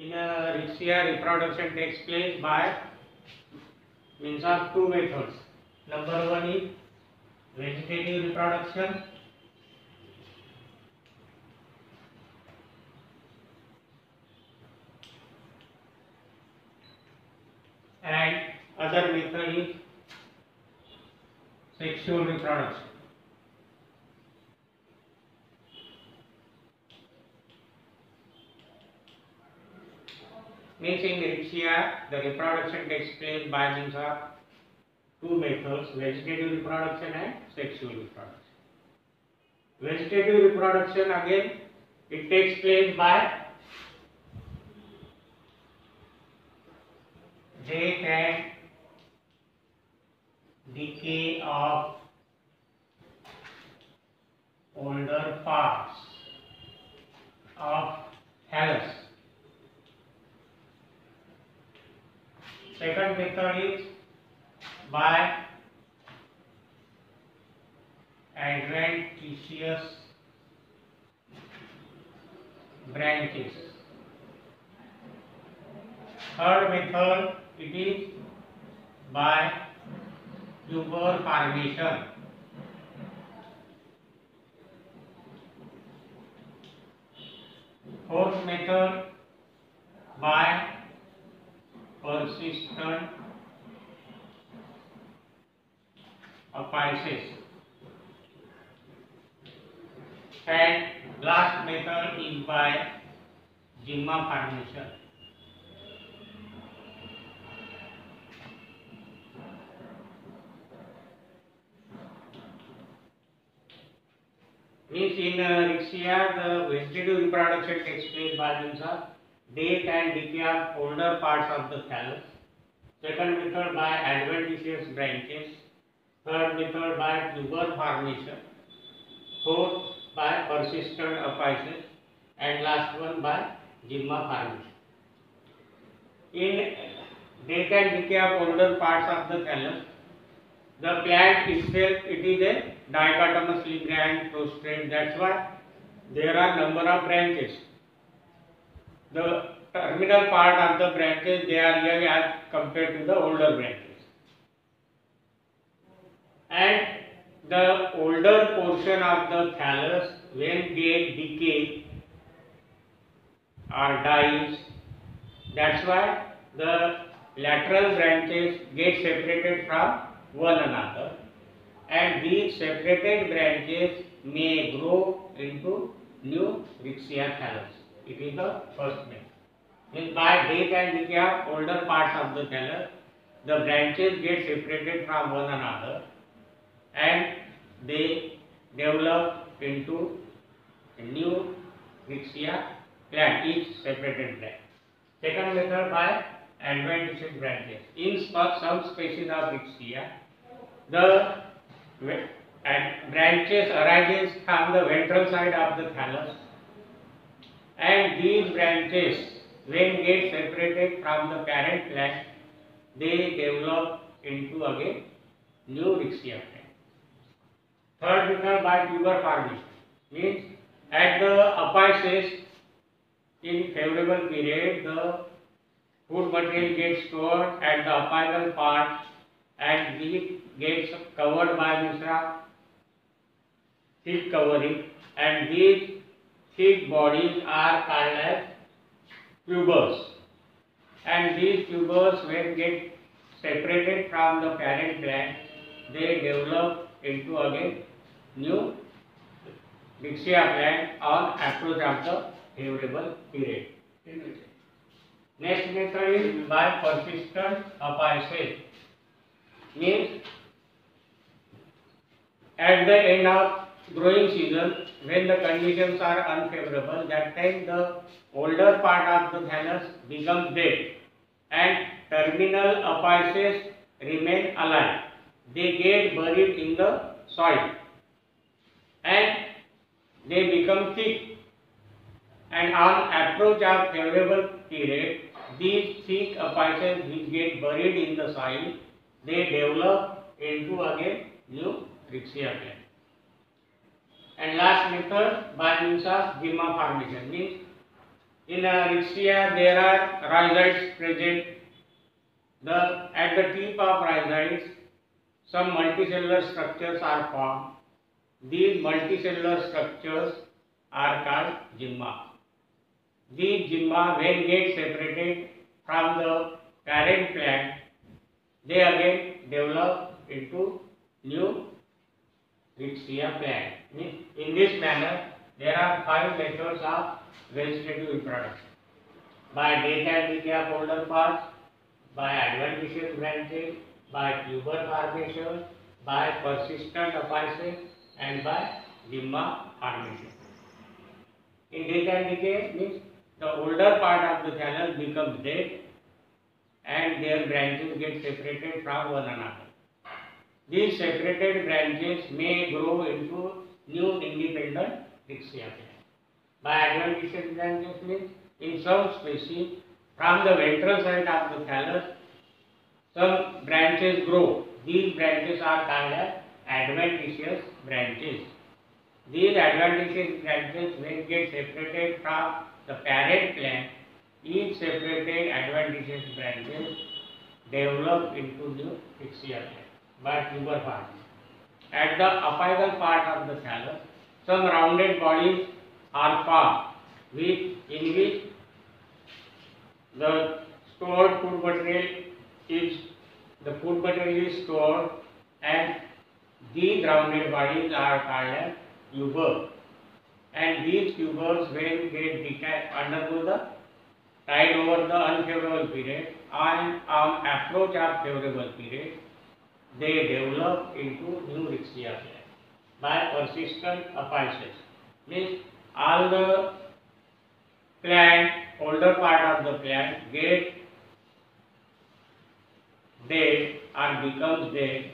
In Rixia, reproduction takes place by means of two methods. Number one is vegetative reproduction, and other method is sexual reproduction. Means in Rixia, the reproduction takes place by means of two methods, vegetative reproduction and sexual reproduction. Vegetative reproduction again, it takes place by death and decay of older parts of thallus. Second method is by adventitious branches. Third method, it is by tuber formation. Fourth method, by persistent apices. And last method is by zyma formation. Means in Rixia, the vegetative reproduction takes place by means of death and decay of older parts of the thallus. Second method by adventitious branches. Third method by tuber formation. Fourth by persistent apices. And last one by zyma formation. In death and decay of older parts of the thallus, the plant itself, it is a dichotomously grand prostrate. That's why there are number of branches. The terminal part of the branches, they are young as compared to the older branches. And the older portion of the thallus, when get decay or dies, that's why the lateral branches get separated from one another, and these separated branches may grow into new Rixia thallus. It is the first method. Means by death and decay of older parts of the thallus, the branches get separated from one another and they develop into a new Rixia plant, each separated branch. Second method by adventitious branches. In some species of Rixia, the branches arises from the ventral side of the thallus, and these branches, when get separated from the parent plant, they develop into again new Rixia plant. Third method by tuber formation. Means at the apices, in favorable period, the food material gets stored at the apical part and it gets covered by this thick covering, and these thick bodies are called as tubers, and these tubers, when get separated from the parent plant, they develop into again new Rixia plant on approach of the favorable period. Next method is by persistent apices. Means at the end of growing season, when the conditions are unfavorable, that time the older part of the thallus becomes dead and terminal apices remain alive. They get buried in the soil and they become thick, and on approach of favorable period, these thick apices which get buried in the soil, they develop into again new Rixia plant. And last method by means of zyma formation. Means In Rixia, there are rhizoids present. At the tip of rhizoids, some multicellular structures are formed. These multicellular structures are called gymma. These gymma, when get separated from the parent plant, they again develop into new Rixia plant. In this manner, there are 5 methods of vegetative reproduction: by death and decay of older parts, by adventitious branches, by tuber formation, by persistent apices, and by gymma formation. In death and decay means the older part of the thallus becomes dead and their branches get separated from one another. These separated branches may grow into new independent Rixia plant. By adventitious branches means in some species from the ventral side of the thallus some branches grow. These branches are called as adventitious branches. These adventitious branches when get separated from the parent plant, each separated adventitious branches develop into new Rixia plant by tuber formation. At the apical part of the thallus, some rounded bodies are formed in which the stored food material is stored, and these rounded bodies are called as tubers. And these tubers when get detached undergo the tide over the unfavorable period, and on approach of favorable period, they develop into new Rixia plant by persistent apices. Means all the plant, older part of the plant get dead or becomes dead,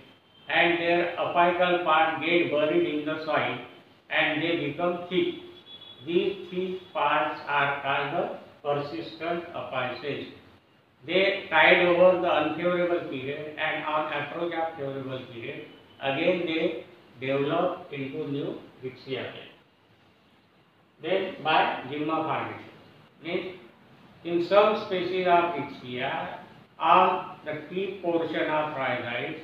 and their apical part get buried in the soil and they become thick. These thick parts are called the persistent apices. They tide over the unfavorable period, and on approach of favorable period, again they develop into new Rixia plant. Then by gymma formation. Means in some species of Rixia, on the tip portion of rhizoids,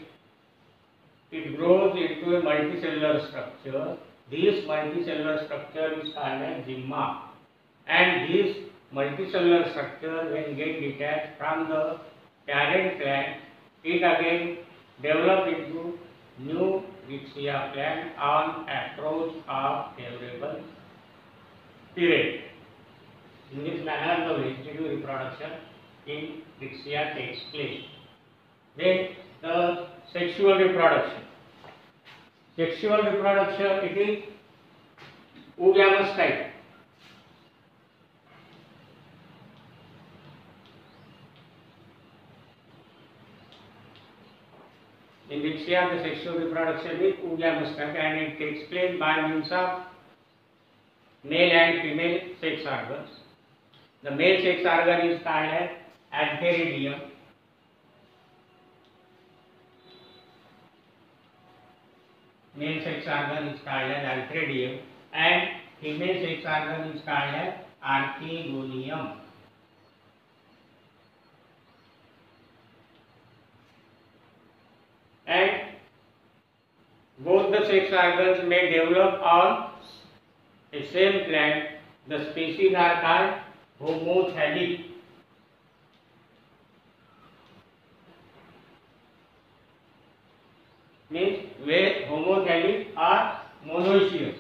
it grows into a multicellular structure. This multicellular structure is called as gymma, and this multicellular structure when get detached from the parent plant, it again develop into new Rixia plant on approach of favorable period. In this manner, the vegetative reproduction in Rixia takes place. Then the sexual reproduction. Sexual reproduction, it is oogamous type. In Rixia, the sexual reproduction is oogamous type, and it takes place by means of male and female sex organs. The male sex organ is called as antheridium. Male sex organ is called as antheridium, and female sex organ is called as archegonium. And both the sex organs may develop on a same plant. The species are called homothallic. Means where homothallic or monoecious.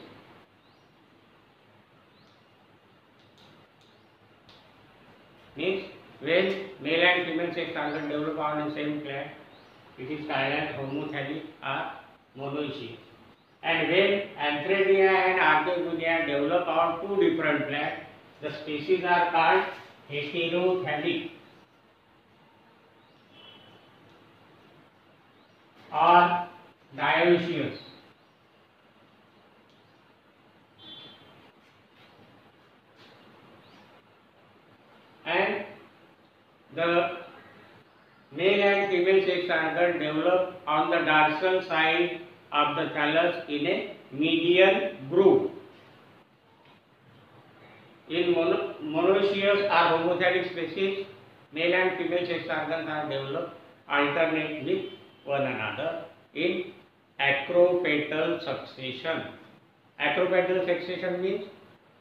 Means when male and female sex organ develop on the same plant, it is called as homothallic or monoecious. And when antheridia and archegonia develop on two different plants, the species are called heterothallic or dioecious. And the male and female sex organ develop on the dorsal side of the thallus in a median groove. In monoecious or homozygotic species, male and female sex organs are developed alternate with one another in acropetal succession. Acropetal succession means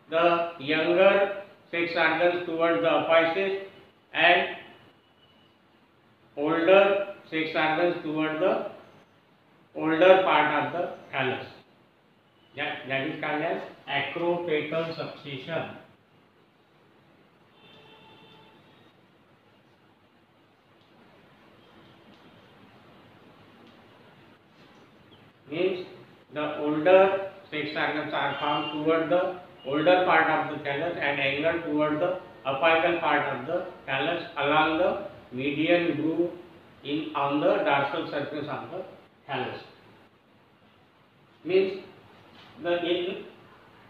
the younger sex organs towards the apices and older sex organs towards the older part of the thallus. That is called as acropetal succession. Means the older sex organs are found toward the older part of the thallus and angled toward the apical part of the thallus along the median groove on the dorsal surface of the thallus. Means in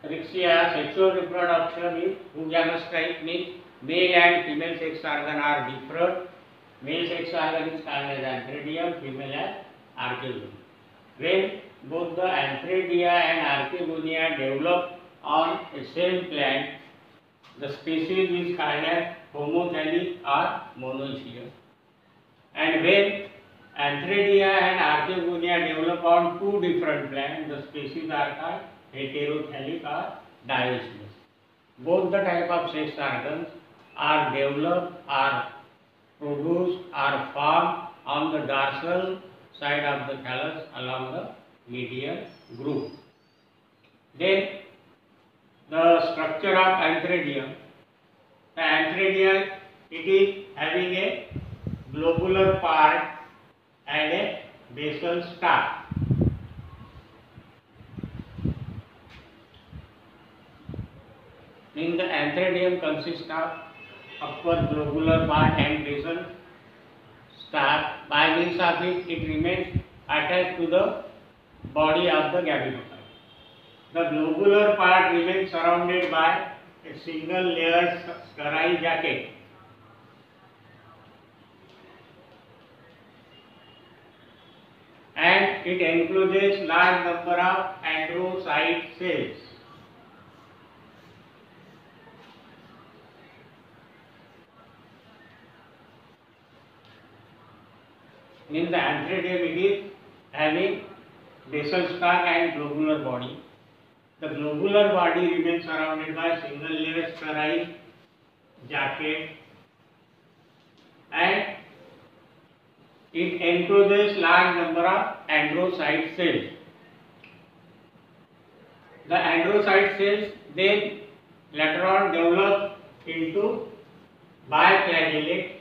Rixia, sexual reproduction is oogamous type, means male and female sex organ are different. Male sex organ is called as antheridium, female as archegonia. When both the antheridia and archegonia develop on a same plant, the species is called as homozygotic or monoecious. And when antheridia and archegonia develop on two different plants, the species are called heterothallic or dioecious. Both the type of sex organs are developed, are produced, are formed on the dorsal side of the thallus along the median groove. Then the structure of antheridium. The antheridium, it is having a globular part and a basal stalk. In the antheridium consists of upper globular part and basal stalk. By means of it remains attached to the body of the gametophyte. The globular part remains surrounded by a single layered sterile jacket. And it encloses large number of androcyte cells. In the antheridium, it is having basal stalk and globular body. The globular body remains surrounded by single layer sterile jacket and it encloses large number of androcyte cells. The androcyte cells then later on develop into biflagellate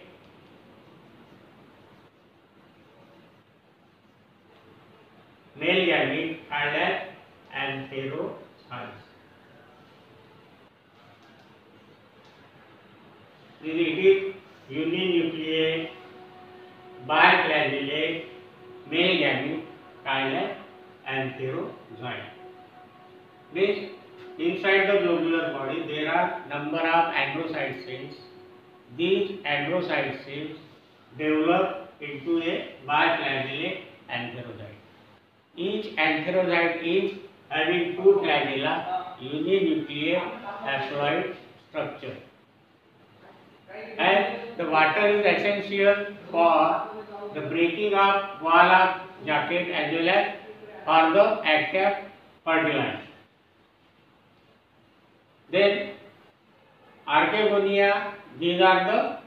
male gamete called as antherozoids. It is uninucleate biflagellate male gamete called as antherozoid. Means inside the globular body there are number of androcyte cells. These androcyte cells develop into a biflagellate antherozoid. Each antherozoid is having two flagella, uninucleate haploid structure. And the water is essential for the breaking of wall of jacket as well as for the act of fertilization. Then archegonia, these are the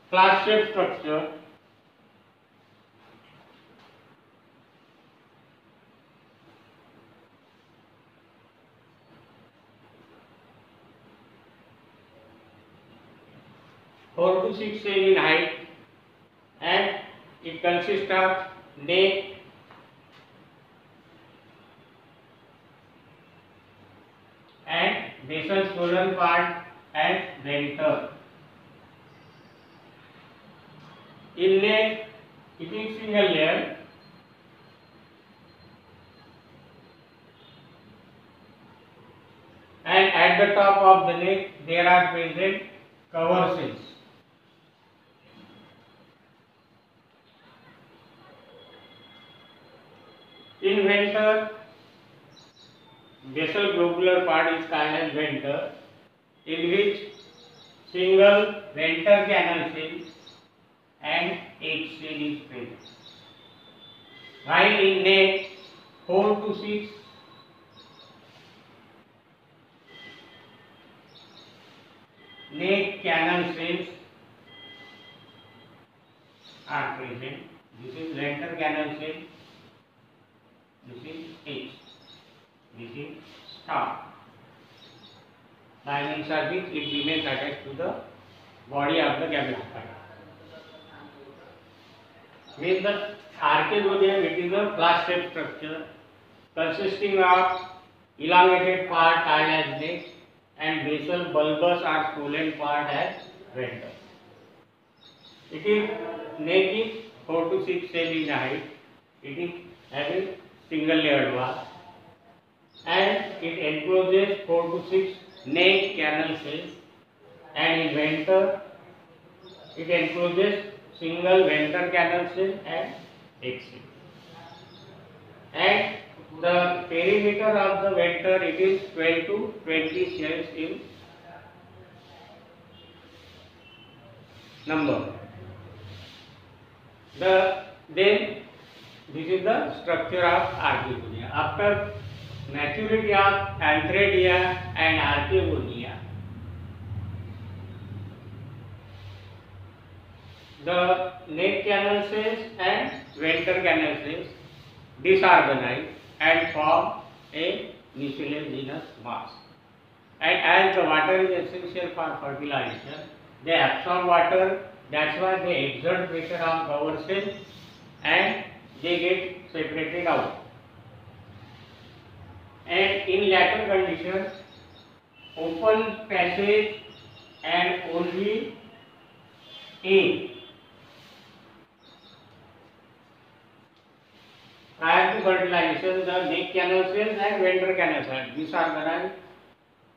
class-shaped structure. Four to 6 cell in height, and it consists of neck, and basal swollen part and venter. In neck, it is single layer. And at the top of the neck, there are present cover cells. In venter, basal globular part is called as venter, in which single venter canal cell and egg cell is present. While in neck 4 to 6 neck canal cells are present. This is venter canal cell, this is egg, this is stalk. By means of which it remains attached to the body of the gametophyte. With the archegonium, it is a flask-shaped structure consisting of elongated part called as neck and basal bulbous or swollen part as venter. It is neck is 4 to 6 cell in height. It is having single layered wall and it encloses 4 to 6 neck canal cells, and in venter it encloses single venter canal cell and egg cell. And the perimeter of the venter, it is 12 to 20 cells in number. Then this is the structure of archegonia. After maturity of antheridia and archegonia, the neck canal cells and venter canal cells disorganize and form a mucilaginous mass. And as the water is essential for fertilization, they absorb water. That's why they exert pressure on cover cells and they get separated out. And in lateral conditions, open passage and only A. Prior to fertilization, the neck canal cells and venter canal cells disorganized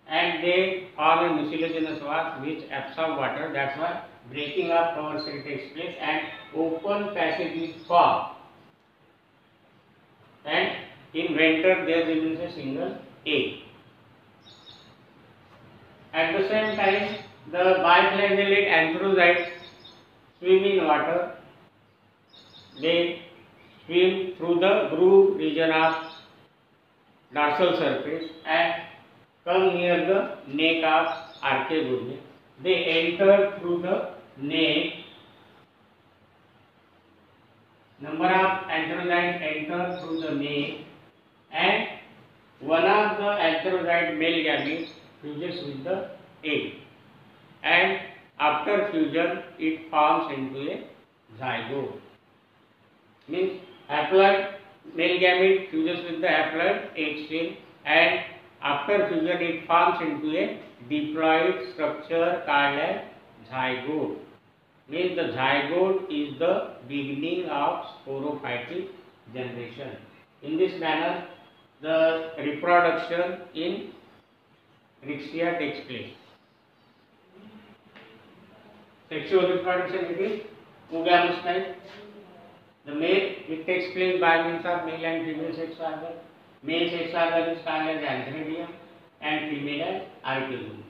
and they form a mucilaginous mass which absorb water. That's why breaking of cover cell takes place and open passage is formed. And in venter there remains a single egg. At the same time, the biflagellate anthrozoites swim in water. They swim through the groove region of dorsal surface and come near the neck of archegonia. They enter through the neck. Number of anthrozoites enter through the neck and one of the anthrozoite male gametes fuses with the egg, and after fusion it forms into a zygote. Means haploid male gamete fuses with the haploid egg cell and after fusion it forms into a diploid structure called as zygote. Means the zygote is the beginning of sporophytic generation. In this manner, the reproduction in Rixia takes place. Sexual reproduction, it is oogamous type. The male, it takes place by means of male and female sex organ. Male sex organ is called as antheridium and female as archegonia.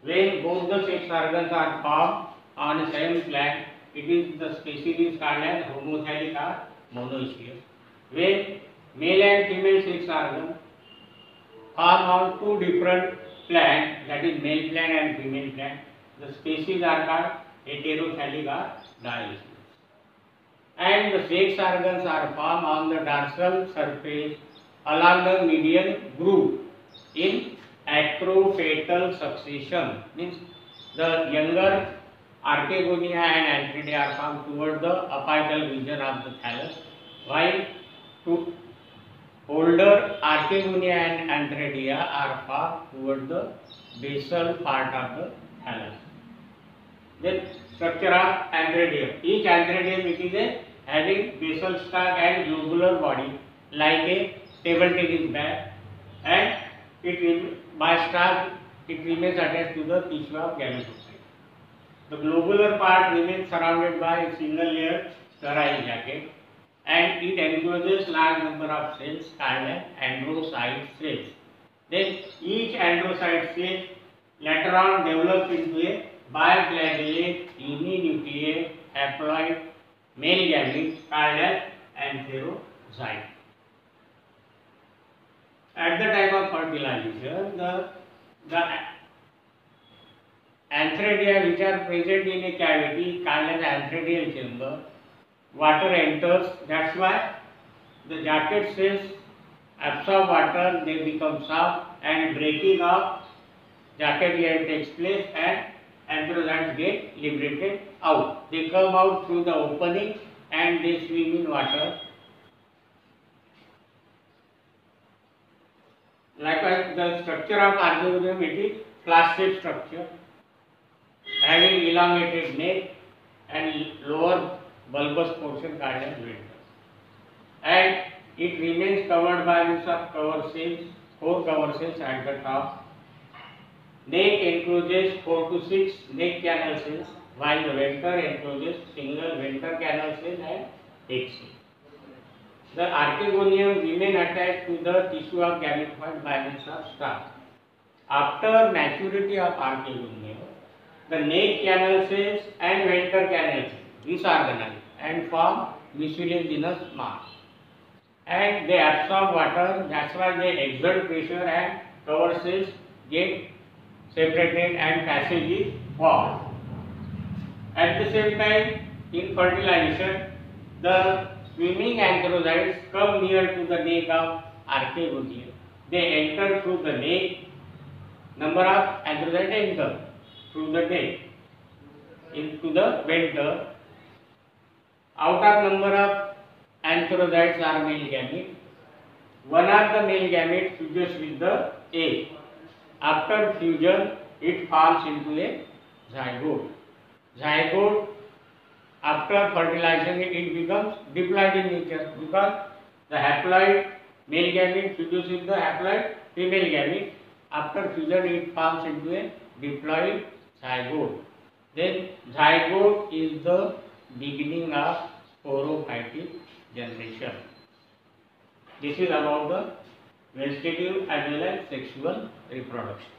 When both the sex organs are formed on a same plant, it is the species is called as homothallic or monoecious. When male and female sex organ form on two different plants, that is male plant and female plant, the species are called heterothallic or dioecious. And the sex organs are formed on the dorsal surface along the medial groove in acrofaetal succession. Means the younger archegonia and antheridia are formed toward the apical region of the thallus, while to older archegonia and antheridia are formed toward the basal part of the thallus. Then structure of antheridium. Each antheridium, it is a having basal stalk and globular body like a table tennis bat, and it by stalk it remains attached to the tissue of gametophyte. The globular part remains surrounded by a single layer sterile jacket and it encloses large number of cells called as androcyte cells. Then each androcyte cell later on develops into a biflagellate uninucleate haploid male gamete called as antherozyte. At the time of fertilization, the antheridia which are present in a cavity called as antheridial chamber, water enters. That's why the jacket cells absorb water, they become soft, and breaking of jacket layer takes place and antherozytes get liberated out. They come out through the opening and they swim in water. Likewise, the structure of Archaeogonium, it is flask-shaped structure having elongated neck and lower bulbous portion called as venter. And it remains covered by means of cover cells, 4 cover cells at the top. Neck encloses 4 to 6 neck canal cells, while the venter encloses single venter canal cell and egg cell. The archegonium remain attached to the tissue of gametophyte by means of stalk. After maturity of archegonium, the neck canal cells and venter canal cells disorganize and form mucilaginous mass. And they absorb water, that's why they exert pressure and cover cells get separated and passage is formed. At the same time, in fertilization, the swimming antherozytes come near to the neck of archegonium. They enter through the neck. Number of antherozytes enter through the neck into the venter. Out of number of antherozytes are male gamete. One of the male gametes fuses with the egg. After fusion, it forms into a zygote. Zygote, after fertilization, it becomes diploid in nature because the haploid male gamete fuses with the haploid female gamete. After fusion, it forms into a diploid zygote. Then zygote is the beginning of sporophytic generation. This is about the vegetative as well as sexual reproduction.